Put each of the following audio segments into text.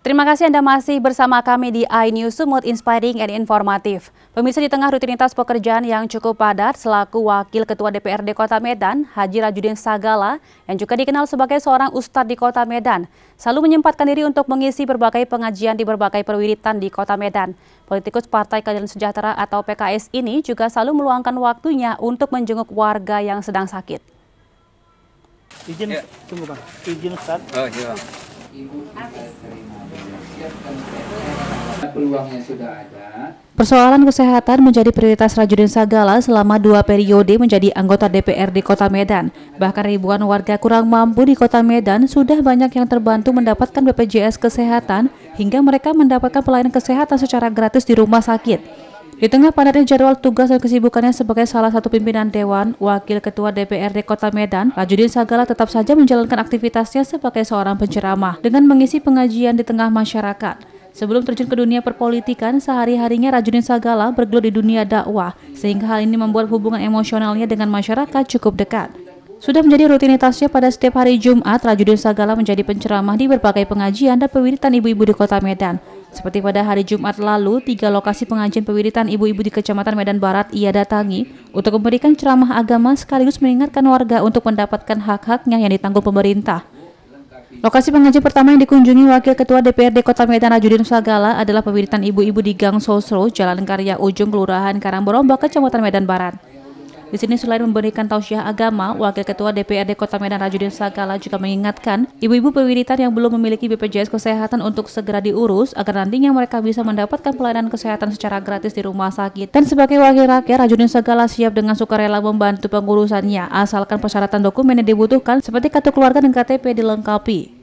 Terima kasih Anda masih bersama kami di iNews Sumut, inspiring and informatif. Pemirsa, di tengah rutinitas pekerjaan yang cukup padat, selaku Wakil Ketua DPRD Kota Medan, Haji Rajudin Sagala, yang juga dikenal sebagai seorang ustadz di Kota Medan, selalu menyempatkan diri untuk mengisi berbagai pengajian di berbagai perwiritan di Kota Medan. Politikus Partai Keadilan Sejahtera atau PKS ini juga selalu meluangkan waktunya untuk menjenguk warga yang sedang sakit. Izin, ya. Tunggu Bang. Izin Ustaz. Oh iya. Peluangnya sudah ada. Persoalan kesehatan menjadi prioritas Rajudin Sagala selama 2 periode menjadi anggota DPRD Kota Medan. Bahkan ribuan warga kurang mampu di Kota Medan sudah banyak yang terbantu mendapatkan BPJS Kesehatan hingga mereka mendapatkan pelayanan kesehatan secara gratis di rumah sakit. Di tengah padatnya jadwal tugas dan kesibukannya sebagai salah satu pimpinan Dewan Wakil Ketua DPRD Kota Medan, Rajudin Sagala tetap saja menjalankan aktivitasnya sebagai seorang penceramah dengan mengisi pengajian di tengah masyarakat. Sebelum terjun ke dunia perpolitikan, sehari-harinya Rajudin Sagala bergelut di dunia dakwah, sehingga hal ini membuat hubungan emosionalnya dengan masyarakat cukup dekat. Sudah menjadi rutinitasnya pada setiap hari Jumat, Rajudin Sagala menjadi penceramah di berbagai pengajian dan pewiritan ibu-ibu di Kota Medan. Seperti pada hari Jumat lalu, 3 lokasi pengajian pewiritan ibu-ibu di Kecamatan Medan Barat ia datangi untuk memberikan ceramah agama sekaligus mengingatkan warga untuk mendapatkan hak-haknya yang ditanggung pemerintah. Lokasi pengajian pertama yang dikunjungi Wakil Ketua DPRD Kota Medan Rajudin Sagala adalah pewiritan ibu-ibu di Gang Sosro, Jalan Karya Ujung, Kelurahan Karangborombak, Kecamatan Medan Barat. Di sini selain memberikan tausiah agama, Wakil Ketua DPRD Kota Medan Rajudin Sagala juga mengingatkan ibu-ibu pewiritan yang belum memiliki BPJS Kesehatan untuk segera diurus agar nantinya mereka bisa mendapatkan pelayanan kesehatan secara gratis di rumah sakit. Dan sebagai wakil rakyat, Rajudin Sagala siap dengan sukarela membantu pengurusannya asalkan persyaratan dokumen yang dibutuhkan seperti kartu keluarga dan KTP dilengkapi.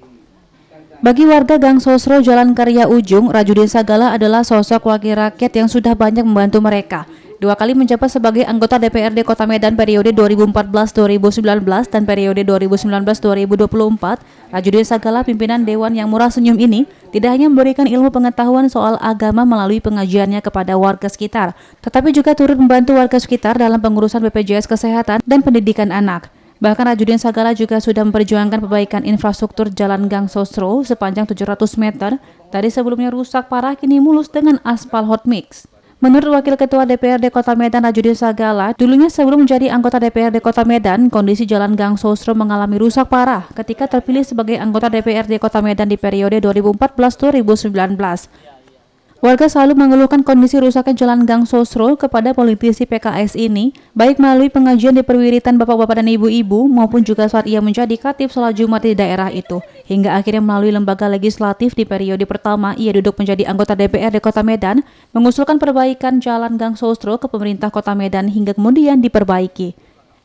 Bagi warga Gang Sosro, Jalan Karya Ujung, Rajudin Sagala adalah sosok wakil rakyat yang sudah banyak membantu mereka. 2 kali menjabat sebagai anggota DPRD Kota Medan periode 2014-2019 dan periode 2019-2024, Rajudin Sagala, pimpinan Dewan yang murah senyum ini, tidak hanya memberikan ilmu pengetahuan soal agama melalui pengajiannya kepada warga sekitar, tetapi juga turut membantu warga sekitar dalam pengurusan BPJS Kesehatan dan pendidikan anak. Bahkan Rajudin Sagala juga sudah memperjuangkan perbaikan infrastruktur Jalan Gang Sosro sepanjang 700 meter, dari sebelumnya rusak parah kini mulus dengan aspal hot mix. Menurut Wakil Ketua DPRD Kota Medan Rajudin Sagala, dulunya sebelum menjadi anggota DPRD Kota Medan, kondisi Jalan Gang Sosro mengalami rusak parah ketika terpilih sebagai anggota DPRD Kota Medan di periode 2014-2019. Warga selalu mengeluhkan kondisi rusaknya Jalan Gang Sosro kepada politisi PKS ini, baik melalui pengajian di perwiritan bapak-bapak dan ibu-ibu maupun juga saat ia menjadi khatib sholat Jumat di daerah itu. Hingga akhirnya melalui lembaga legislatif di periode pertama, ia duduk menjadi anggota DPRD Kota Medan, mengusulkan perbaikan Jalan Gang Sosro ke pemerintah Kota Medan hingga kemudian diperbaiki.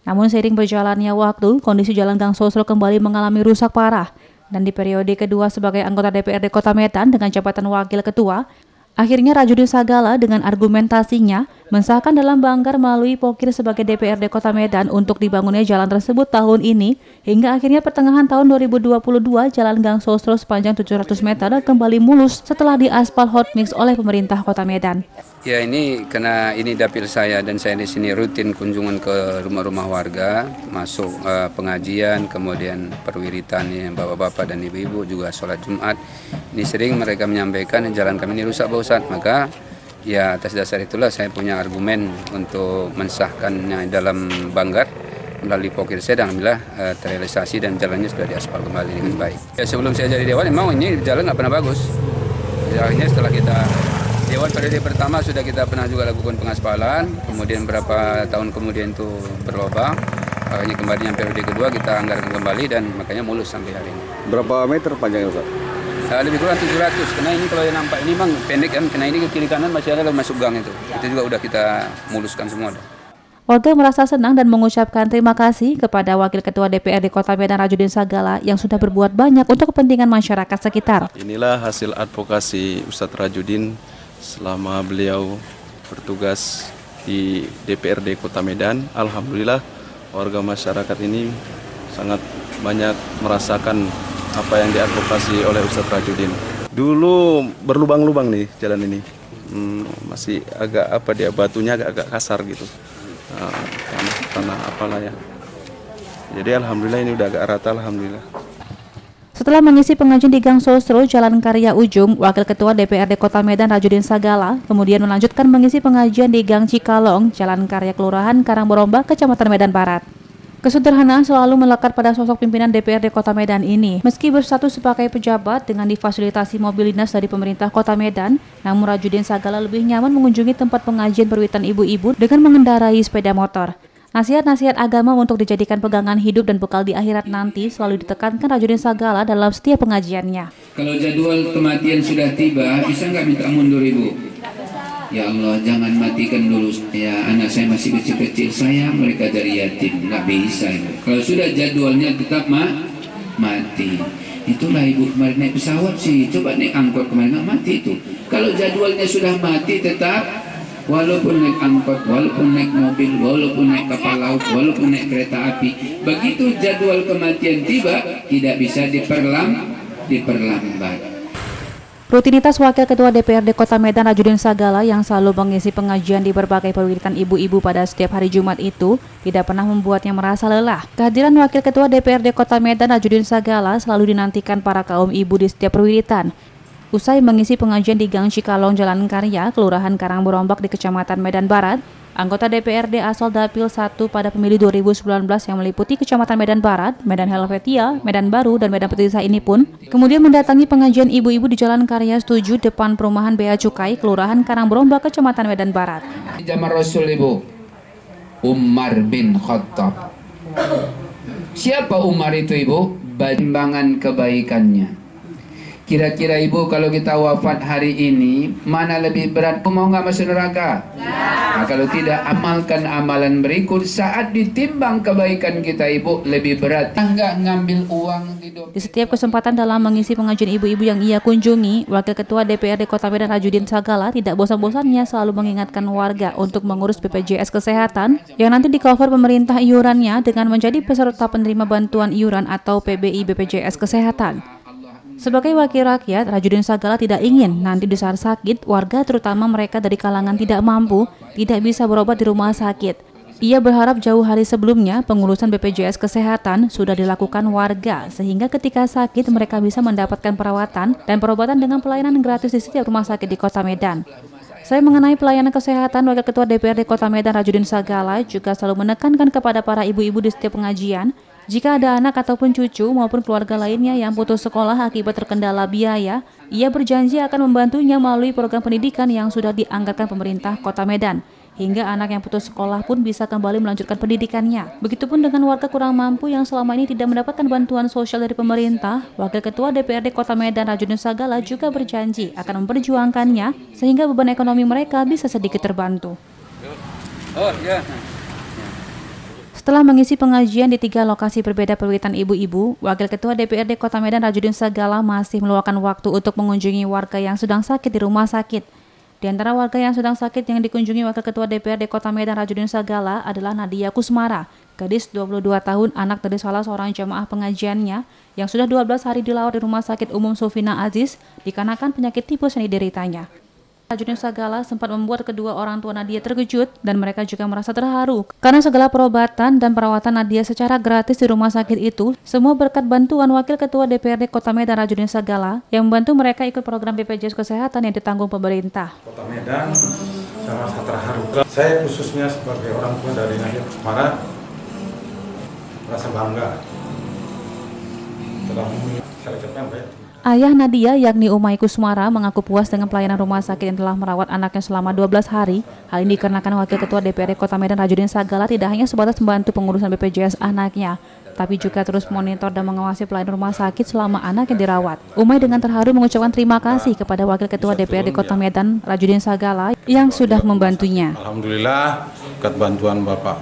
Namun seiring berjalannya waktu, kondisi Jalan Gang Sosro kembali mengalami rusak parah. Dan di periode kedua sebagai anggota DPRD Kota Medan dengan jabatan Wakil Ketua, akhirnya Rajudin Sagala dengan argumentasinya mensahkan dalam banggar melalui Pokir sebagai DPRD Kota Medan untuk dibangunnya jalan tersebut tahun ini, hingga akhirnya pertengahan tahun 2022 Jalan Gang Sosro sepanjang 700 meter kembali mulus setelah diaspal hot mix oleh pemerintah Kota Medan. Ya, ini karena ini dapil saya dan saya di sini rutin kunjungan ke rumah-rumah warga, masuk pengajian, kemudian perwiritan bapak-bapak dan ibu-ibu juga sholat Jumat. Ini sering mereka menyampaikan jalan kami ini rusak Pak Ustadz, maka ya atas dasar itulah saya punya argumen untuk mensahkannya dalam banggar melalui Pokir saya, dan alhamdulillah terrealisasi dan jalannya sudah diaspal kembali dengan baik. Ya, sebelum saya jadi Dewan memang ini jalan nggak pernah bagus. Akhirnya setelah kita Dewan periode pertama sudah kita pernah juga lakukan pengaspalan, kemudian beberapa tahun kemudian itu berlubang, akhirnya kembali yang periode kedua kita anggarkan kembali dan makanya mulus sampai hari ini. Berapa meter panjangnya Ustaz? Lebih kurang 700, karena ini kalau yang nampak ini memang pendek kan, karena ini ke kiri kanan masih ada masuk gang itu juga udah kita muluskan semua. Warga merasa senang dan mengucapkan terima kasih kepada Wakil Ketua DPRD Kota Medan Rajudin Sagala yang sudah berbuat banyak untuk kepentingan masyarakat sekitar. Inilah hasil advokasi Ustadz Rajudin selama beliau bertugas di DPRD Kota Medan. Alhamdulillah warga masyarakat ini sangat banyak merasakan apa yang diadvokasi oleh Ustadz Rajudin. Dulu berlubang-lubang nih jalan ini, masih agak batunya agak kasar gitu, tanah apalah ya. Jadi alhamdulillah ini udah agak rata, alhamdulillah. Setelah mengisi pengajian di Gang Sosro, Jalan Karya Ujung, Wakil Ketua DPRD Kota Medan Rajudin Sagala kemudian melanjutkan mengisi pengajian di Gang Cikalong, Jalan Karya Kelurahan Karangboromba, Kecamatan Medan Barat. Kesederhanaan selalu melekat pada sosok pimpinan DPRD Kota Medan ini. Meski berstatus sebagai pejabat dengan difasilitasi mobil dinas dari pemerintah Kota Medan, namun Rajudin Sagala lebih nyaman mengunjungi tempat pengajian perwitan ibu-ibu dengan mengendarai sepeda motor. Nasihat-nasihat agama untuk dijadikan pegangan hidup dan bekal di akhirat nanti selalu ditekankan Rajudin Sagala dalam setiap pengajiannya. Kalau jadwal kematian sudah tiba, bisa nggak minta mundur Ibu? Ya Allah, jangan matikan dulu saya, anak saya masih kecil-kecil, saya mereka dari yatim, nggak bisa Ibu. Kalau sudah jadwalnya tetap mati. Itulah Ibu kemarin naik pesawat sih, coba naik angkot kemarin nggak mati itu. Kalau jadwalnya sudah mati tetap. Walaupun naik angkot, walaupun naik mobil, walaupun naik kapal laut, walaupun naik kereta api, begitu jadwal kematian tiba, tidak bisa diperlambat. Rutinitas Wakil Ketua DPRD Kota Medan Rajudin Sagala yang selalu mengisi pengajian di berbagai perwiritan ibu-ibu pada setiap hari Jumat itu tidak pernah membuatnya merasa lelah. Kehadiran Wakil Ketua DPRD Kota Medan Rajudin Sagala selalu dinantikan para kaum ibu di setiap perwiritan. Usai mengisi pengajian di Gang Cikalong, Jalan Karya, Kelurahan Karangboromba di Kecamatan Medan Barat, anggota DPRD asal Dapil 1 pada pemilu 2019 yang meliputi Kecamatan Medan Barat, Medan Helvetia, Medan Baru, dan Medan Petisah ini pun kemudian mendatangi pengajian ibu-ibu di Jalan Karya 7 depan perumahan Bea Cukai, Kelurahan Karangboromba, Kecamatan Medan Barat. Zaman Rasul Ibu, Umar bin Khattab. Siapa Umar itu Ibu? Timbangan kebaikannya. Kira-kira Ibu kalau kita wafat hari ini, mana lebih berat? Mau nggak masuk neraka? Nah, kalau tidak, amalkan amalan berikut. Saat ditimbang kebaikan kita Ibu, lebih berat. Nggak ngambil uang di setiap kesempatan dalam mengisi pengajian ibu-ibu yang ia kunjungi, Wakil Ketua DPRD Kota Medan Rajudin Sagala tidak bosan-bosannya selalu mengingatkan warga untuk mengurus BPJS Kesehatan yang nanti di-cover pemerintah iurannya dengan menjadi peserta penerima bantuan iuran atau PBI BPJS Kesehatan. Sebagai wakil rakyat, Rajudin Sagala tidak ingin nanti di saat sakit, warga terutama mereka dari kalangan tidak mampu, tidak bisa berobat di rumah sakit. Ia berharap jauh hari sebelumnya pengurusan BPJS Kesehatan sudah dilakukan warga, sehingga ketika sakit mereka bisa mendapatkan perawatan dan perobatan dengan pelayanan gratis di setiap rumah sakit di Kota Medan. Saya mengenai pelayanan kesehatan, Wakil Ketua DPRD Kota Medan Rajudin Sagala juga selalu menekankan kepada para ibu-ibu di setiap pengajian, jika ada anak ataupun cucu maupun keluarga lainnya yang putus sekolah akibat terkendala biaya, ia berjanji akan membantunya melalui program pendidikan yang sudah dianggarkan pemerintah Kota Medan. Hingga anak yang putus sekolah pun bisa kembali melanjutkan pendidikannya. Begitupun dengan warga kurang mampu yang selama ini tidak mendapatkan bantuan sosial dari pemerintah, Wakil Ketua DPRD Kota Medan Rajudin Sagala juga berjanji akan memperjuangkannya sehingga beban ekonomi mereka bisa sedikit terbantu. Setelah mengisi pengajian di 3 lokasi berbeda perwitan ibu-ibu, Wakil Ketua DPRD Kota Medan Rajudin Sagala masih meluangkan waktu untuk mengunjungi warga yang sedang sakit di rumah sakit. Di antara warga yang sedang sakit yang dikunjungi Wakil Ketua DPRD Kota Medan Rajudin Sagala adalah Nadia Kusmara, gadis 22 tahun, anak dari salah seorang jamaah pengajiannya yang sudah 12 hari dirawat di Rumah Sakit Umum Sofina Aziz dikarenakan penyakit tipes yang dideritanya. Rajudin Sagala sempat membuat kedua orang tua Nadia terkejut dan mereka juga merasa terharu karena segala perobatan dan perawatan Nadia secara gratis di rumah sakit itu semua berkat bantuan Wakil Ketua DPRD Kota Medan Rajudin Sagala yang membantu mereka ikut program BPJS Kesehatan yang ditanggung pemerintah. Kota Medan saya merasa terharu. Saya khususnya sebagai orang tua dari Nadia Kusmara merasa bangga telah memilih saya ucapkan baik. Ayah Nadia yakni Umay Kusmara mengaku puas dengan pelayanan rumah sakit yang telah merawat anaknya selama 12 hari. Hal ini dikarenakan Wakil Ketua DPRD Kota Medan Rajudin Sagala tidak hanya sebatas membantu pengurusan BPJS anaknya, tapi juga terus monitor dan mengawasi pelayanan rumah sakit selama anak yang dirawat. Umay dengan terharu mengucapkan terima kasih kepada Wakil Ketua DPRD Kota Medan Rajudin Sagala yang sudah membantunya. Alhamdulillah, berkat bantuan Bapak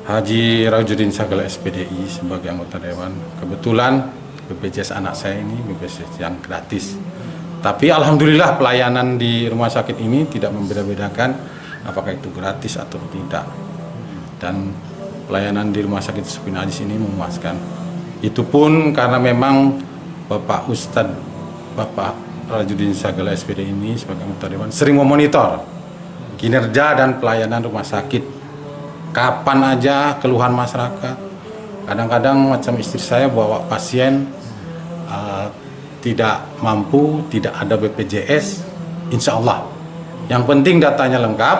Haji Rajudin Sagala SPDI sebagai anggota Dewan, kebetulan BPJS anak saya ini BPJS yang gratis. Tapi alhamdulillah pelayanan di rumah sakit ini tidak membeda-bedakan apakah itu gratis atau tidak. Dan pelayanan di rumah sakit Sofina Aziz ini memuaskan. Itu pun karena memang Bapak Ustadz Bapak Rajudin Sagala SPD ini sebagai anggota Dewan sering memonitor kinerja dan pelayanan rumah sakit. Kapan aja keluhan masyarakat. Kadang-kadang macam istri saya bawa pasien tidak mampu, tidak ada BPJS, insya Allah. Yang penting datanya lengkap,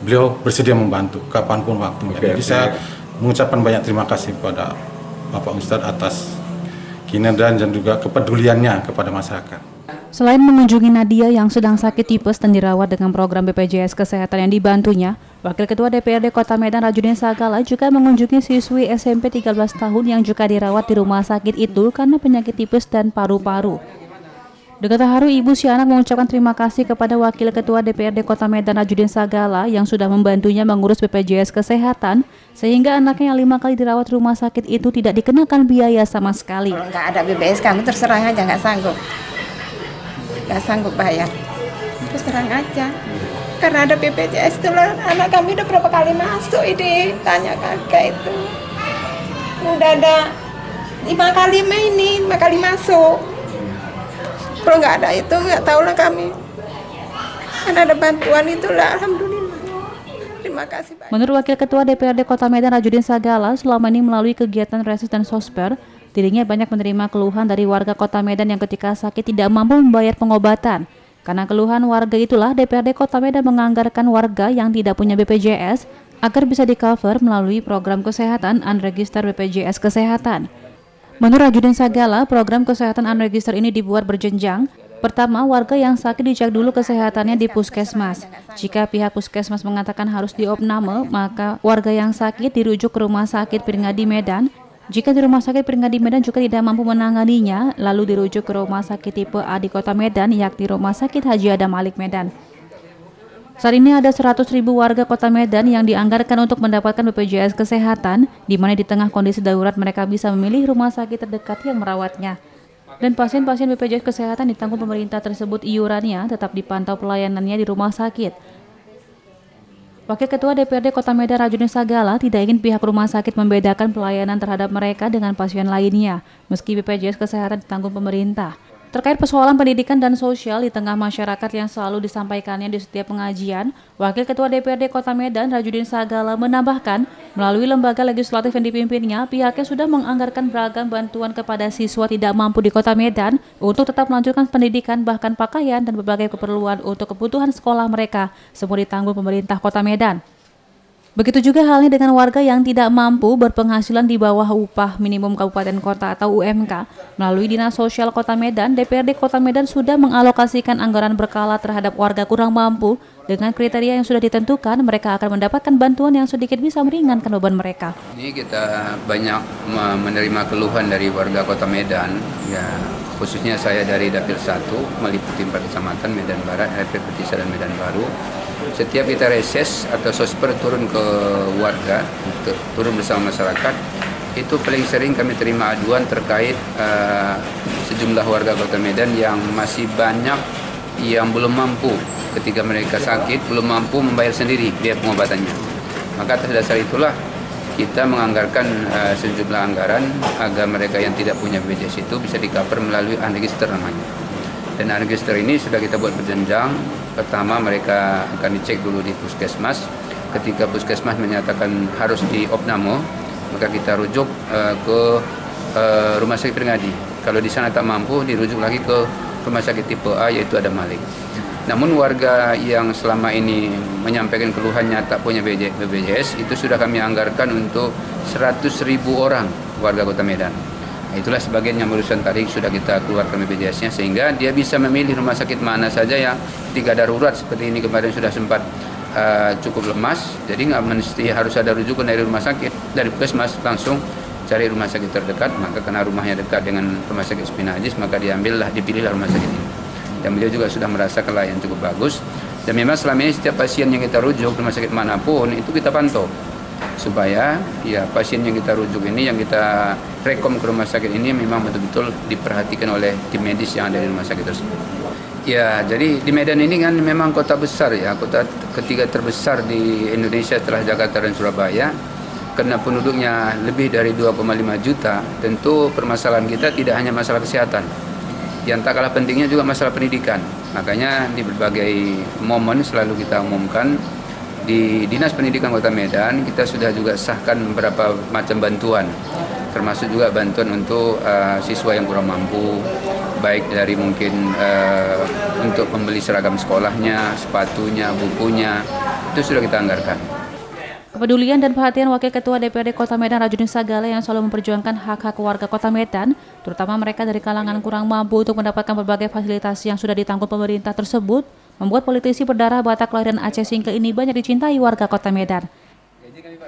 beliau bersedia membantu kapanpun waktunya. Jadi saya mengucapkan banyak terima kasih kepada Bapak Ustadz atas kinerja dan juga kepeduliannya kepada masyarakat. Selain mengunjungi Nadia yang sedang sakit tipes dan dirawat dengan program BPJS Kesehatan yang dibantunya, Wakil Ketua DPRD Kota Medan Rajudin Sagala juga mengunjungi siswi SMP 13 tahun yang juga dirawat di rumah sakit itu karena penyakit tipes dan paru-paru. Dengan terharu, Ibu si anak mengucapkan terima kasih kepada Wakil Ketua DPRD Kota Medan Rajudin Sagala yang sudah membantunya mengurus BPJS Kesehatan sehingga anaknya yang 5 kali dirawat di rumah sakit itu tidak dikenakan biaya sama sekali. Kalau nggak ada BPJS kamu terserang aja, nggak sanggup bayar, terus terang aja. Karena ada BPJS itulah anak kami udah berapa kali masuk ini, tanya kakak itu udah ada 5 kali masuk. Kalau nggak ada itu nggak tahu lah kami. Karena ada bantuan itulah, alhamdulillah. Terima kasih banyak. Menurut Wakil Ketua DPRD Kota Medan Rajudin Sagala, selama ini melalui kegiatan Reses dan Sosper, dirinya banyak menerima keluhan dari warga Kota Medan yang ketika sakit tidak mampu membayar pengobatan. Karena keluhan warga itulah DPRD Kota Medan menganggarkan warga yang tidak punya BPJS agar bisa di-cover melalui program kesehatan Unregister BPJS Kesehatan. Menurut Rajudin Sagala, program kesehatan Unregister ini dibuat berjenjang. Pertama, warga yang sakit dicek dulu kesehatannya di puskesmas. Jika pihak puskesmas mengatakan harus diopname, maka warga yang sakit dirujuk ke Rumah Sakit Peringadi Medan. Jika di Rumah Sakit Peringadi Medan juga tidak mampu menanganinya, lalu dirujuk ke Rumah Sakit Tipe A di Kota Medan, yakni Rumah Sakit Haji Adam Malik Medan. Saat ini ada 100.000 warga Kota Medan yang dianggarkan untuk mendapatkan BPJS Kesehatan, di mana di tengah kondisi darurat mereka bisa memilih rumah sakit terdekat yang merawatnya. Dan pasien-pasien BPJS Kesehatan ditanggung pemerintah tersebut iurannya tetap dipantau pelayanannya di rumah sakit. Wakil Ketua DPRD Kota Medan Rajudin Sagala tidak ingin pihak rumah sakit membedakan pelayanan terhadap mereka dengan pasien lainnya, meski BPJS Kesehatan ditanggung pemerintah. Terkait persoalan pendidikan dan sosial di tengah masyarakat yang selalu disampaikannya di setiap pengajian, Wakil Ketua DPRD Kota Medan Rajudin Sagala menambahkan, melalui lembaga legislatif yang dipimpinnya, pihaknya sudah menganggarkan beragam bantuan kepada siswa tidak mampu di Kota Medan untuk tetap melanjutkan pendidikan, bahkan pakaian dan berbagai keperluan untuk kebutuhan sekolah mereka, semua ditanggung pemerintah Kota Medan. Begitu juga halnya dengan warga yang tidak mampu berpenghasilan di bawah upah minimum kabupaten kota atau UMK. Melalui Dinas Sosial Kota Medan, DPRD Kota Medan sudah mengalokasikan anggaran berkala terhadap warga kurang mampu. Dengan kriteria yang sudah ditentukan, mereka akan mendapatkan bantuan yang sedikit bisa meringankan beban mereka. Ini kita banyak menerima keluhan dari warga Kota Medan, ya khususnya saya dari Dapil 1 meliputi 4 kecamatan Medan Barat, RP Petisa dan Medan Baru. Setiap kita reses atau sosper turun ke warga, turun bersama masyarakat, itu paling sering kami terima aduan terkait sejumlah warga Kota Medan yang masih banyak yang belum mampu ketika mereka sakit, belum mampu membayar sendiri biaya pengobatannya. Maka atas dasar itulah kita menganggarkan sejumlah anggaran agar mereka yang tidak punya BPJS itu bisa di-cover melalui Unregister namanya. Dan Unregister ini sudah kita buat berjenjang. Pertama mereka akan dicek dulu di puskesmas. Ketika puskesmas menyatakan harus diopname, maka kita rujuk ke Rumah Sakit Peringadi. Kalau di sana tak mampu, dirujuk lagi ke Rumah Sakit Tipe A, yaitu Adam Malik. Namun warga yang selama ini menyampaikan keluhannya tak punya BPJS, itu sudah kami anggarkan untuk 100.000 orang warga Kota Medan. Itulah sebagian yang barusan tadi sudah kita keluarkan BPJS-nya, sehingga dia bisa memilih rumah sakit mana saja yang tiga darurat seperti ini kemarin sudah sempat cukup lemas, jadi nggak mesti harus ada rujukan dari rumah sakit, dari puskesmas langsung cari rumah sakit terdekat. Maka karena rumahnya dekat dengan rumah sakit Spinajis, maka dipilihlah rumah sakit ini. Dan beliau juga sudah merasakan layanan cukup bagus. Dan memang selama ini setiap pasien yang kita rujuk rumah sakit manapun itu kita pantau, supaya ya pasien yang kita rujuk ini, yang kita rekom ke rumah sakit ini memang betul-betul diperhatikan oleh tim medis yang ada di rumah sakit tersebut. Ya, jadi di Medan ini kan memang kota besar ya, kota ketiga terbesar di Indonesia setelah Jakarta dan Surabaya. Karena penduduknya lebih dari 2,5 juta, tentu permasalahan kita tidak hanya masalah kesehatan. Yang tak kalah pentingnya juga masalah pendidikan. Makanya di berbagai momen selalu kita umumkan, di Dinas Pendidikan Kota Medan kita sudah juga sahkan beberapa macam bantuan. termasuk juga bantuan untuk siswa yang kurang mampu, baik dari mungkin untuk membeli seragam sekolahnya, sepatunya, bukunya, itu sudah kita anggarkan. Kepedulian dan perhatian Wakil Ketua DPRD Kota Medan Rajudin Sagala yang selalu memperjuangkan hak-hak warga Kota Medan, terutama mereka dari kalangan kurang mampu untuk mendapatkan berbagai fasilitas yang sudah ditanggung pemerintah tersebut, membuat politisi berdarah Batak kelahiran Aceh Singkil ini banyak dicintai warga Kota Medan.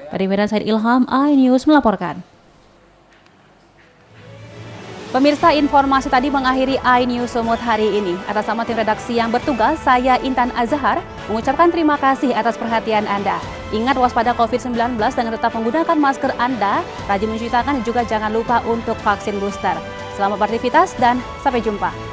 Dari Medan, Said Ilham, iNews melaporkan. Pemirsa, informasi tadi mengakhiri iNews Sumut hari ini. Atas nama tim redaksi yang bertugas, saya Intan Azhar mengucapkan terima kasih atas perhatian Anda. Ingat waspada COVID-19 dengan tetap menggunakan masker Anda, rajin mencuci tangan dan juga jangan lupa untuk vaksin booster. Selamat beraktivitas dan sampai jumpa.